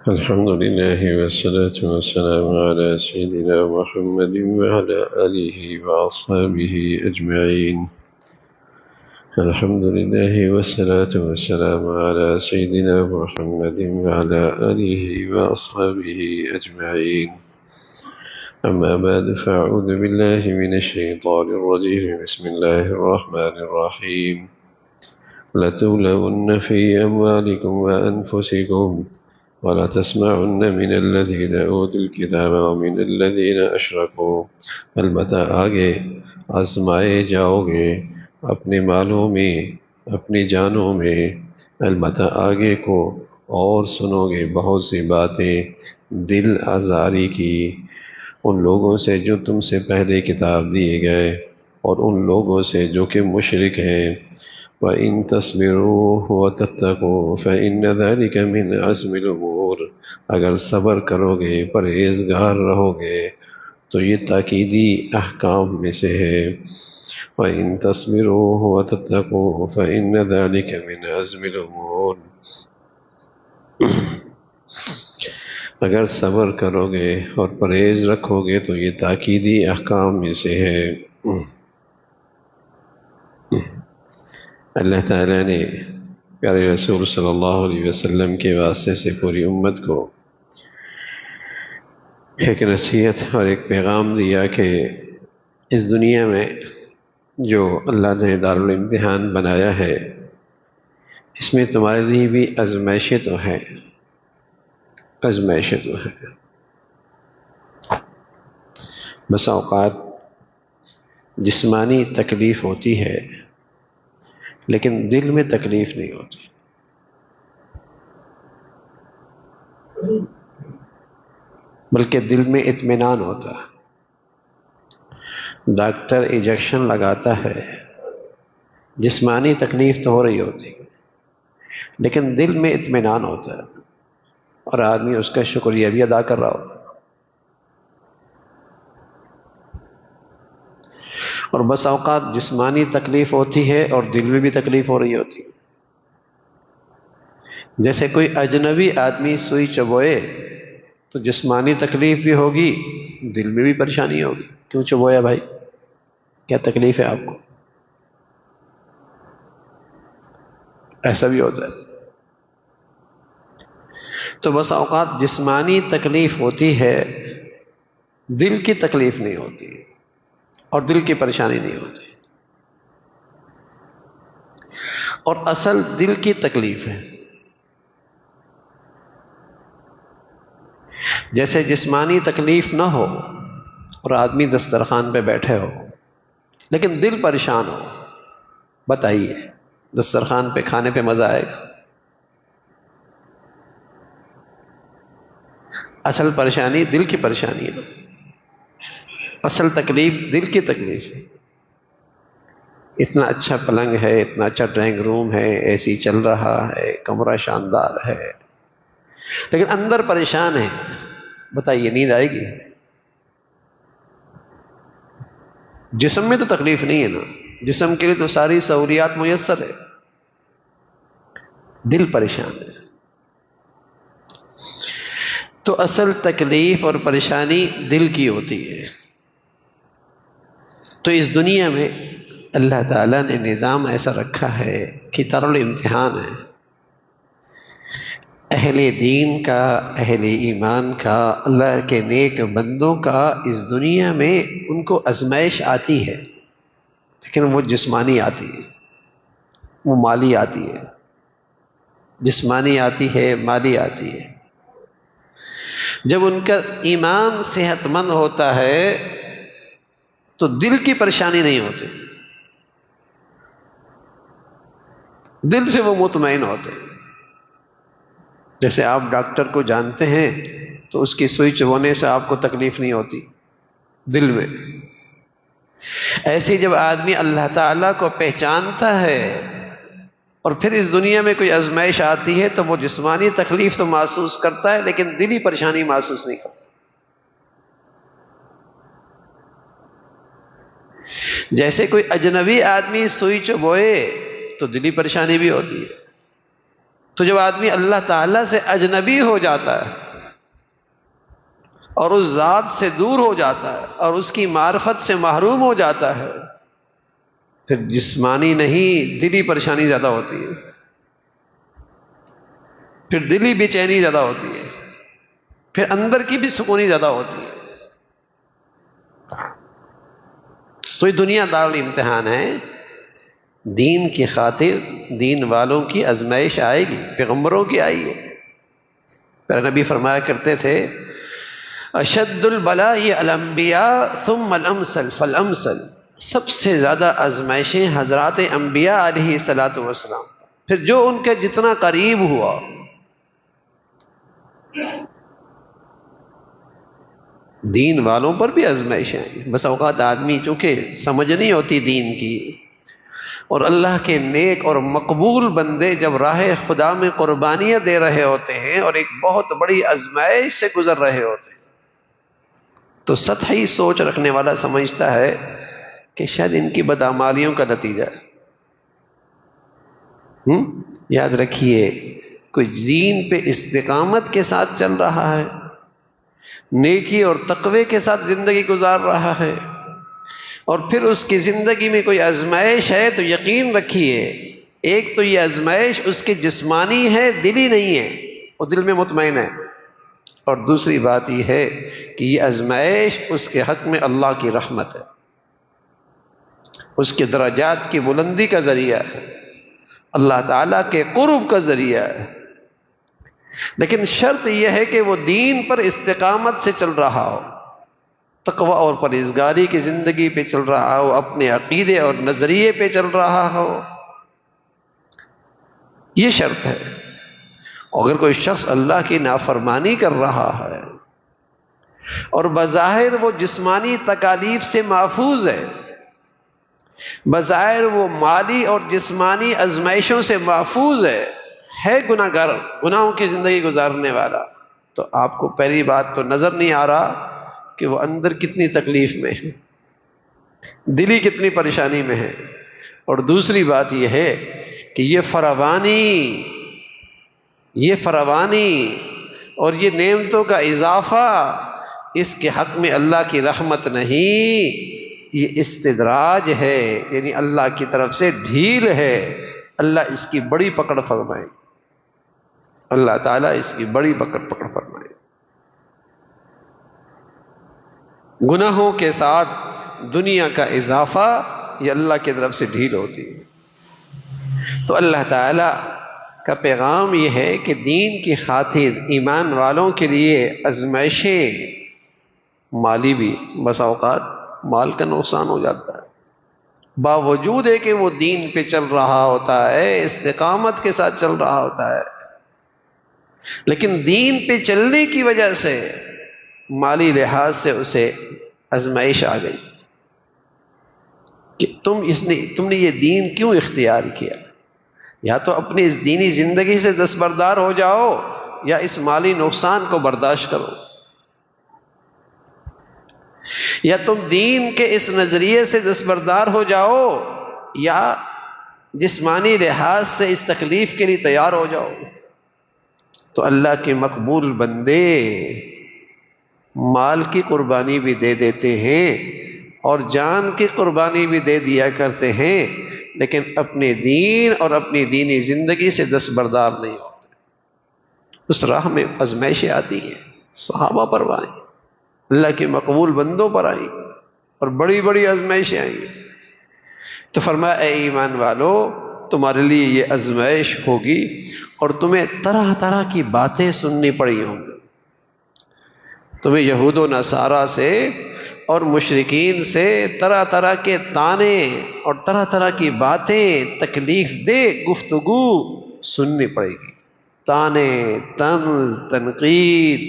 الحمد لله والصلاة والسلام على سيدنا محمد وعلى آله وأصحابه أجمعين. الحمد لله والصلاة والسلام على سيدنا محمد وعلى آله وأصحابه أجمعين. أما بعد، فأعوذ بالله من الشيطان الرجيم. بسم الله الرحمن الرحيم. لتبلون في أموالكم وأنفسكم ولا تسمعن من الذين أوتوا الكتاب ومن الذين أشركوا. البتہ آگے آزمائے جاؤ گے اپنے مالوں میں، اپنی جانوں میں، البتہ آگے کو اور سنو گے بہت سی باتیں دل آزاری کی ان لوگوں سے جو تم سے پہلے کتاب دیے گئے اور ان لوگوں سے جو کہ مشرک ہیں. وَإِن تَصْبِرُوا وَتَتَّقُوا فَإِنَّ ذَلِكَ مِنْ عَزْمِ الْأُمُورِ. اگر صبر کرو گے، پرہیزگار رہو گے تو یہ تاکیدی احکام میں سے ہے. وَإِن تَصْبِرُوا وَتَتَّقُوا فَإِنَّ ذَلِكَ مِنْ عَزْمِ الْأُمُورِ. اگر صبر کرو گے اور پرہیز رکھو گے تو یہ تاکیدی احکام میں سے ہے. اللہ تعالیٰ نے پیارے رسول صلی اللہ علیہ وسلم کے واسطے سے پوری امت کو ایک نصیحت اور ایک پیغام دیا کہ اس دنیا میں جو اللہ نے دارالامتحان بنایا ہے اس میں تمہارے لیے بھی آزمائشیں تو ہے، آزمائشیں تو ہے. بس اوقات جسمانی تکلیف ہوتی ہے لیکن دل میں تکلیف نہیں ہوتی. بلکہ دل میں اطمینان ہوتا ہے. ڈاکٹر انجیکشن لگاتا ہے، جسمانی تکلیف تو ہو رہی ہوتی لیکن دل میں اطمینان ہوتا ہے اور آدمی اس کا شکریہ بھی ادا کر رہا ہوتا ہے. اور بس اوقات جسمانی تکلیف ہوتی ہے اور دل میں بھی تکلیف ہو رہی ہوتی ہے. جیسے کوئی اجنبی آدمی سوئی چبوئے تو جسمانی تکلیف بھی ہوگی، دل میں بھی پریشانی ہوگی. کیوں چبویا بھائی؟ کیا تکلیف ہے آپ کو؟ ایسا بھی ہوتا ہے. تو بس اوقات جسمانی تکلیف ہوتی ہے، دل کی تکلیف نہیں ہوتی اور دل کی پریشانی نہیں ہوتی. اور اصل دل کی تکلیف ہے. جیسے جسمانی تکلیف نہ ہو اور آدمی دسترخوان پہ بیٹھے ہو لیکن دل پریشان ہو، بتائیے دسترخوان پہ کھانے پہ مزہ آئے گا؟ اصل پریشانی دل کی پریشانی ہے، اصل تکلیف دل کی تکلیف ہے. اتنا اچھا پلنگ ہے، اتنا اچھا ڈرائنگ روم ہے، اے سی چل رہا ہے، کمرہ شاندار ہے، لیکن اندر پریشان ہے. بتائیے نیند آئے گی؟ جسم میں تو تکلیف نہیں ہے نا، جسم کے لیے تو ساری سہولیات میسر ہے، دل پریشان ہے. تو اصل تکلیف اور پریشانی دل کی ہوتی ہے. تو اس دنیا میں اللہ تعالیٰ نے نظام ایسا رکھا ہے کہ دارالامتحان ہے. اہل دین کا، اہل ایمان کا، اللہ کے نیک بندوں کا اس دنیا میں ان کو آزمائش آتی ہے، لیکن وہ جسمانی آتی ہے، وہ مالی آتی ہے. جسمانی آتی ہے، مالی آتی ہے. جب ان کا ایمان صحت مند ہوتا ہے تو دل کی پریشانی نہیں ہوتی، دل سے وہ مطمئن ہوتے. جیسے آپ ڈاکٹر کو جانتے ہیں تو اس کی سوئی چبونے سے آپ کو تکلیف نہیں ہوتی دل میں. ایسے جب آدمی اللہ تعالیٰ کو پہچانتا ہے اور پھر اس دنیا میں کوئی آزمائش آتی ہے تو وہ جسمانی تکلیف تو محسوس کرتا ہے لیکن دلی پریشانی محسوس نہیں کرتا. جیسے کوئی اجنبی آدمی سوئی چبوئے تو دلی پریشانی بھی ہوتی ہے. تو جب آدمی اللہ تعالیٰ سے اجنبی ہو جاتا ہے اور اس ذات سے دور ہو جاتا ہے اور اس کی معرفت سے محروم ہو جاتا ہے، پھر جسمانی نہیں دلی پریشانی زیادہ ہوتی ہے، پھر دلی بے چینی زیادہ ہوتی ہے، پھر اندر کی بھی سکونی زیادہ ہوتی ہے۔ تو یہ دنیا دار امتحان ہے، دین کی خاطر دین والوں کی آزمائش آئے گی، پیغمبروں کی آئی ہے۔ پیارے نبی فرمایا کرتے تھے اشد البلاء الانبیاء ثم الامثل فالامثل، سب سے زیادہ آزمائشیں حضرات انبیاء علیہ الصلوۃ والسلام، پھر جو ان کے جتنا قریب ہوا۔ دین والوں پر بھی آزمائشیں ہیں، بس اوقات آدمی چونکہ سمجھ نہیں ہوتی دین کی، اور اللہ کے نیک اور مقبول بندے جب راہ خدا میں قربانیاں دے رہے ہوتے ہیں اور ایک بہت بڑی آزمائش سے گزر رہے ہوتے ہیں، تو سطحی سوچ رکھنے والا سمجھتا ہے کہ شاید ان کی بدعمالیوں کا نتیجہ ہے۔ یاد رکھیے، کوئی دین پہ استقامت کے ساتھ چل رہا ہے، نیکی اور تقوی کے ساتھ زندگی گزار رہا ہے، اور پھر اس کی زندگی میں کوئی آزمائش ہے، تو یقین رکھیے ایک تو یہ آزمائش اس کی جسمانی ہے، دلی نہیں ہے، وہ دل میں مطمئن ہے، اور دوسری بات یہ ہے کہ یہ آزمائش اس کے حق میں اللہ کی رحمت ہے، اس کے درجات کی بلندی کا ذریعہ ہے، اللہ تعالیٰ کے قرب کا ذریعہ ہے۔ لیکن شرط یہ ہے کہ وہ دین پر استقامت سے چل رہا ہو، تقوی اور پرہیزگاری کی زندگی پہ چل رہا ہو، اپنے عقیدے اور نظریے پہ چل رہا ہو، یہ شرط ہے۔ اگر کوئی شخص اللہ کی نافرمانی کر رہا ہے اور بظاہر وہ جسمانی تکالیف سے محفوظ ہے، بظاہر وہ مالی اور جسمانی آزمائشوں سے محفوظ ہے گناہ گار، گناہوں کی زندگی گزارنے والا، تو آپ کو پہلی بات تو نظر نہیں آ رہا کہ وہ اندر کتنی تکلیف میں ہے، دلی کتنی پریشانی میں ہے، اور دوسری بات یہ ہے کہ یہ فراوانی اور یہ نعمتوں کا اضافہ اس کے حق میں اللہ کی رحمت نہیں، یہ استدراج ہے، یعنی اللہ کی طرف سے ڈھیل ہے۔ اللہ اس کی بڑی پکڑ فرمائے، اللہ تعالیٰ اس کی بڑی پکڑ فرمائے۔ گناہوں کے ساتھ دنیا کا اضافہ یہ اللہ کی طرف سے ڈھیل ہوتی ہے۔ تو اللہ تعالیٰ کا پیغام یہ ہے کہ دین کی خاطر ایمان والوں کے لیے آزمائشیں، مالی بھی، بس اوقات مال کا نقصان ہو جاتا ہے، باوجود ہے کہ وہ دین پہ چل رہا ہوتا ہے، استقامت کے ساتھ چل رہا ہوتا ہے، لیکن دین پہ چلنے کی وجہ سے مالی لحاظ سے اسے آزمائش آ گئی کہ تم نے یہ دین کیوں اختیار کیا؟ یا تو اپنی اس دینی زندگی سے دستبردار ہو جاؤ، یا اس مالی نقصان کو برداشت کرو، یا تم دین کے اس نظریے سے دستبردار ہو جاؤ، یا جسمانی لحاظ سے اس تکلیف کے لیے تیار ہو جاؤ۔ تو اللہ کے مقبول بندے مال کی قربانی بھی دے دیتے ہیں اور جان کی قربانی بھی دے دیا کرتے ہیں، لیکن اپنے دین اور اپنی دینی زندگی سے دستبردار نہیں ہوتے۔ اس راہ میں آزمائشیں آتی ہیں، صحابہ پر آئیں، اللہ کے مقبول بندوں پر آئیں، اور بڑی بڑی آزمائشیں آئیں۔ تو فرمایا اے ایمان والو، تمہارے لیے یہ آزمائش ہوگی اور تمہیں طرح طرح کی باتیں سننی پڑی ہوں گی، تمہیں یہود و نصارہ سے اور مشرکین سے طرح طرح کے طعنے اور طرح طرح کی باتیں، تکلیف دہ گفتگو سننی پڑے گی، طعنے، طنز، تنقید،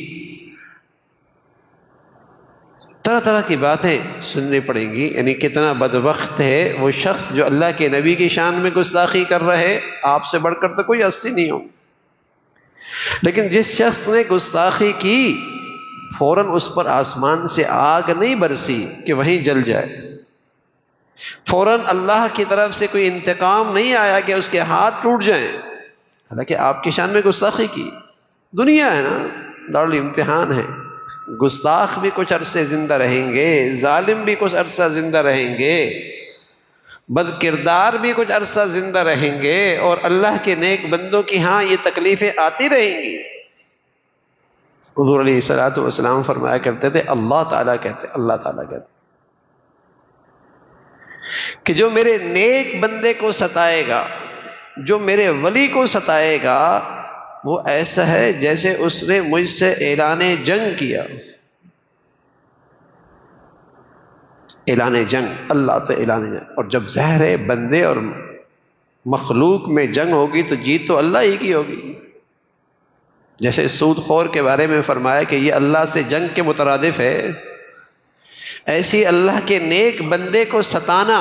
طرح طرح کی باتیں سننی پڑیں گی۔ یعنی کتنا بدبخت ہے وہ شخص جو اللہ کے نبی کی شان میں گستاخی کر رہے، آپ سے بڑھ کر تو کوئی ہستی نہیں ہو، لیکن جس شخص نے گستاخی کی فوراً اس پر آسمان سے آگ نہیں برسی کہ وہیں جل جائے، فوراً اللہ کی طرف سے کوئی انتقام نہیں آیا کہ اس کے ہاتھ ٹوٹ جائیں، حالانکہ آپ کی شان میں گستاخی کی. دنیا ہے نا، دارالامتحان ہے. گستاخ بھی کچھ عرصے زندہ رہیں گے، ظالم بھی کچھ عرصہ زندہ رہیں گے، بد کردار بھی کچھ عرصہ زندہ رہیں گے، اور اللہ کے نیک بندوں کی ہاں یہ تکلیفیں آتی رہیں گی. حضور علیہ الصلوۃ والسلام فرمایا کرتے تھے، اللہ تعالیٰ کہتے کہ جو میرے نیک بندے کو ستائے گا، جو میرے ولی کو ستائے گا، وہ ایسا ہے جیسے اس نے مجھ سے اعلان جنگ کیا. اعلان جنگ، اللہ تو اعلان جنگ. اور جب ظاہر ہے بندے اور مخلوق میں جنگ ہوگی تو جیت تو اللہ ہی کی ہوگی. جیسے سود خور کے بارے میں فرمایا کہ یہ اللہ سے جنگ کے مترادف ہے، ایسی اللہ کے نیک بندے کو ستانا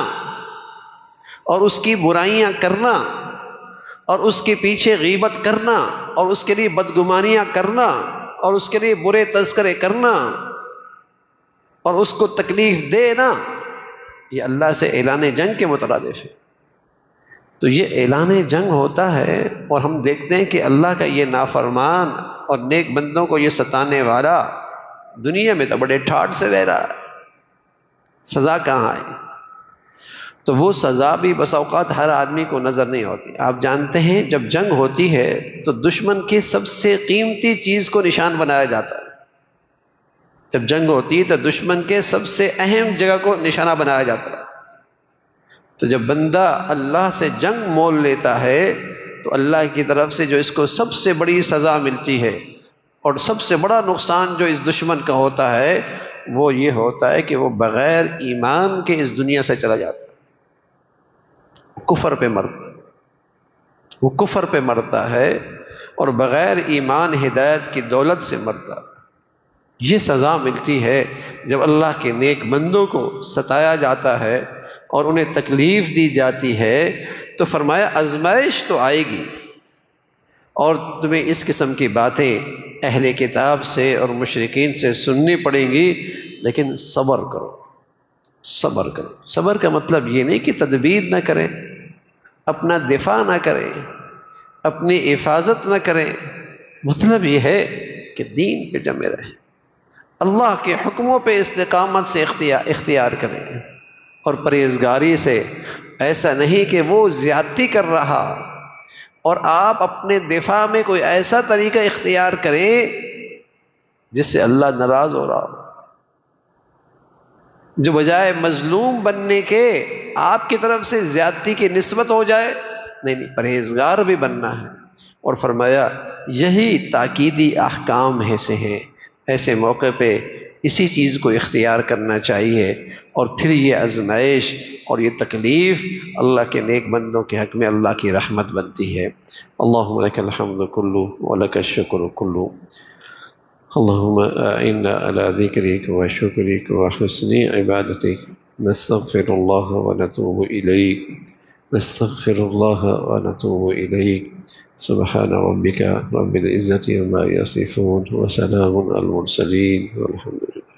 اور اس کی برائیاں کرنا اور اس کے پیچھے غیبت کرنا اور اس کے لیے بدگمانیاں کرنا اور اس کے لیے برے تذکرے کرنا اور اس کو تکلیف دینا، یہ اللہ سے اعلان جنگ کے مترادف ہے. تو یہ اعلان جنگ ہوتا ہے، اور ہم دیکھتے ہیں کہ اللہ کا یہ نافرمان اور نیک بندوں کو یہ ستانے والا دنیا میں تو بڑے ٹھاٹ سے رہ رہا ہے. سزا کہاں ہے؟ تو وہ سزا بھی بس اوقات ہر آدمی کو نظر نہیں ہوتی. آپ جانتے ہیں جب جنگ ہوتی ہے تو دشمن کی سب سے قیمتی چیز کو نشان بنایا جاتا ہے. جب جنگ ہوتی ہے تو دشمن کے سب سے اہم جگہ کو نشانہ بنایا جاتا ہے. تو جب بندہ اللہ سے جنگ مول لیتا ہے تو اللہ کی طرف سے جو اس کو سب سے بڑی سزا ملتی ہے اور سب سے بڑا نقصان جو اس دشمن کا ہوتا ہے وہ یہ ہوتا ہے کہ وہ بغیر ایمان کے اس دنیا سے چلا جاتا ہے، کفر پہ مرتا ہے. وہ کفر پہ مرتا ہے اور بغیر ایمان ہدایت کی دولت سے مرتا ہے. یہ سزا ملتی ہے جب اللہ کے نیک بندوں کو ستایا جاتا ہے اور انہیں تکلیف دی جاتی ہے. تو فرمایا آزمائش تو آئے گی اور تمہیں اس قسم کی باتیں اہل کتاب سے اور مشرکین سے سننی پڑیں گی، لیکن صبر کرو. صبر کرو. صبر کا مطلب یہ نہیں کہ تدبیر نہ کریں، اپنا دفاع نہ کریں، اپنی حفاظت نہ کریں. مطلب یہ ہے کہ دین پہ جمے رہیں، اللہ کے حکموں پہ استقامت سے اختیار کریں، اور پرہیزگاری سے. ایسا نہیں کہ وہ زیادتی کر رہا اور آپ اپنے دفاع میں کوئی ایسا طریقہ اختیار کریں جس سے اللہ ناراض ہو رہا ہو، جو بجائے مظلوم بننے کے آپ کی طرف سے زیادتی کی نسبت ہو جائے. نہیں، پرہیزگار بھی بننا ہے. اور فرمایا یہی تاکیدی احکام میں سے ہیں، ایسے موقع پہ اسی چیز کو اختیار کرنا چاہیے. اور پھر یہ آزمائش اور یہ تکلیف اللہ کے نیک بندوں کے حق میں اللہ کی رحمت بنتی ہے. اللہم لک الحمد کلو ولک الشکر کلو. اللہم اعنا علی ذکرک وشکرک وحسن عبادتک. نستغفر اللہ ونتوب الیک، نستغفر اللہ ونتوب الیک. سبحان ربک رب العزة عما یصفون وسلام علی المرسلین والحمد للہ.